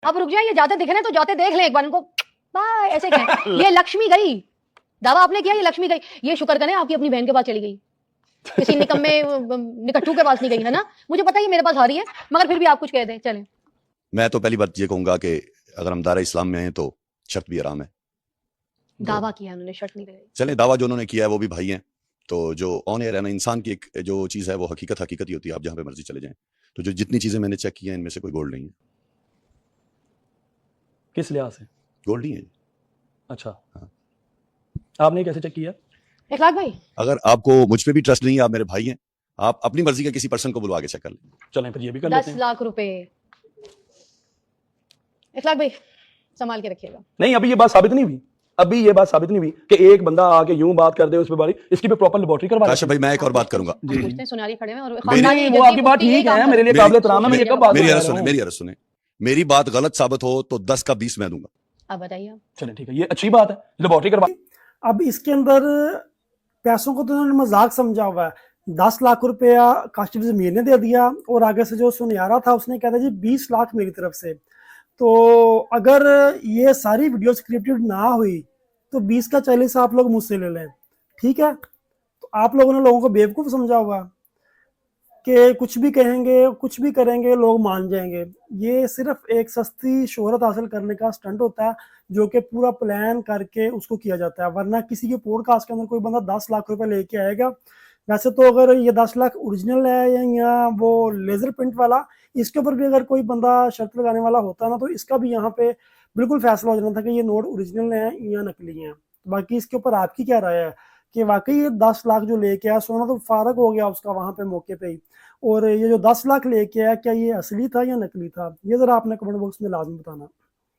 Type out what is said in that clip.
اب رک جائیں, یہ جاتے دکھ رہے ہیں تو جاتے دیکھ لیں ایک بار ان کو, بائے ایسے کہیں. یہ لکشمی گئی, دعویٰ آپ نے کیا یہ لکشمی گئی, یہ شکر کریں آپ کی اپنی بہن کے پاس چلی گئی, کسی نکمے نکٹو کے پاس نہیں گئی ہے نا. مجھے پتا ہے یہ میرے پاس آ رہی ہے مگر پھر بھی آپ کچھ کہہ دیں. چلیں, میں تو پہلی بات یہ کہوں گا کہ اگر ہم دائرہ اسلام میں ہیں تو شرط بھی حرام ہے. دعویٰ کیا انہوں نے, شرط نہیں لگائی. چلیں دعویٰ جو انہوں نے کیا ہے وہ بھی بھائی ہیں, تو جو آن ایئر ہے نا, انسان کی ایک جو چیز ہے وہ حقیقت ہی ہوتی ہے, آپ جہاں پہ مرضی چلے جائیں. تو جو جتنی چیزیں میں نے چیک کی ہیں ان میں سے کوئی گولڈ نہیں ہے. کس لحاظ سے گولڈ نہیں ہے. اچھا, ہاں. آپ نے کیسے چیک کیا؟ اخلاق بھائی, اگر آپ کو مجھ پہ بھی ٹرسٹ نہیں ہے, آپ میرے بھائی ہیں, آپ اپنی مرضی کے کسی پرسن کو بلوا کے چیک کر لیں. چلیں پھر یہ بھی کر لیتے 10 ہیں. لاکھ روپے اخلاق بھائی سنبھال کے رکھیے گا. نہیں, ابھی یہ بات ثابت نہیں ہوئی, ابھی یہ بات ثابت نہیں ہوئی کہ ایک بندہ آ کے یوں بات کر دے اس پہ باری, اس کی پہ پراپر لیبارٹری کروا کاشف بھائی میں ایک اور بات کروں گا. ہم پوچھتے ہیں, سناری کھڑے ہیں اور نہیں, وہ آپ کی بات ٹھیک ہے, میرے لیے قابل احترام ہے, میں یہ کب بات میری کر عرض رہا سنیں, ہوں. میری عرض سنیں, میری بات غلط ثابت ہو تو 10 کا 20 میں دوں گا. اب بتائیے. چلیں ٹھیک ہے, یہ اچھی بات ہے, لیبارٹری کروا. اب اس کے اندر پیسوں کو تو انہوں نے مذاق سمجھا ہوا ہے. 10 لاکھ روپیہ کاشف ضمیر نے دے دیا اور آگے سے جو سنیارا تھا اس نے کہا تھا جی 20 لاکھ میری طرف سے. تو اگر یہ ساری ویڈیو اسکرپٹڈ نہ ہوئی تو 20 کا 40 آپ لوگ مجھ سے لے لیں, ٹھیک ہے. تو آپ لوگوں نے لوگوں کو بیوقوف سمجھا ہوا کہ کچھ بھی کہیں گے کچھ بھی کریں گے لوگ مان جائیں گے. یہ صرف ایک سستی شہرت حاصل کرنے کا سٹنٹ ہوتا ہے جو کہ پورا پلان کر کے اس کو کیا جاتا ہے, ورنہ کسی کے پوڈ کاسٹ کے اندر کوئی بندہ 10 لاکھ روپے لے کے آئے گا. ویسے تو اگر یہ 10 لاکھ اوریجنل ہے یا وہ لیزر پرنٹ والا, اس کے اوپر بھی اگر کوئی بندہ شرط لگانے والا ہوتا ہے نا تو اس کا بھی یہاں پہ بالکل فیصلہ ہو جانا تھا کہ یہ نوٹ اوریجنل ہیں یا نقلی ہیں. باقی اس کے اوپر آپ کی کیا رائے ہے کہ واقعی یہ 10 لاکھ جو لے کے آیا, سونا تو فارغ ہو گیا اس کا وہاں پہ موقع پہ ہی, اور یہ جو 10 لاکھ لے کے آیا کیا یہ اصلی تھا یا نقلی تھا, یہ ذرا آپ نے کمنٹ باکس میں لازم بتانا.